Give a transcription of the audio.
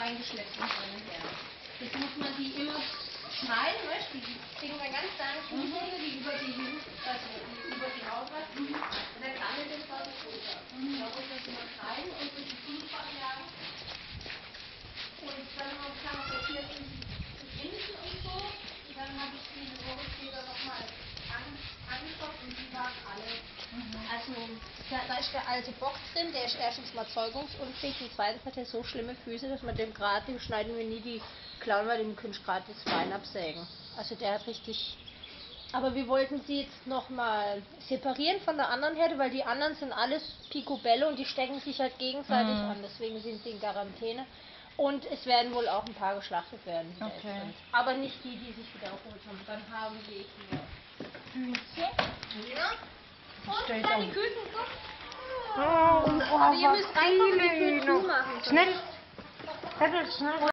reingeschleppt und her. Jetzt muss man die immer schneiden, weißt du? Die kriegen wir ganz kleine Fußnägel, die über die Haut lassen. Und dann kann ich das quasi runter. Da muss man das immer schneiden und durch die Fußfach jagen. Und dann kann man sortiert das Innen und so. Und dann habe ich diese Ohrenspäter nochmal angeschaut und die waren alle. Also da ist der alte Bock drin, der ist erstens mal zeugungsunfähig und zweitens hat er so schlimme Füße, dass man dem gerade, dem schneiden wir nie die Klauen, weil dem können gerade das Bein absägen. Also der hat richtig. Aber wir wollten sie jetzt nochmal separieren von der anderen Herde, weil die anderen sind alles Picobello und die stecken sich halt gegenseitig an, deswegen sind sie in Quarantäne. Und es werden wohl auch ein paar geschlachtet werden. Okay. Aber nicht die, die sich wieder erholt haben. Dann haben wir hier Hühnchen. Ja. Und kleine Küken, guck. Aber ihr müsst reinkommen, die Tür zumachen. Schnell! Schnell!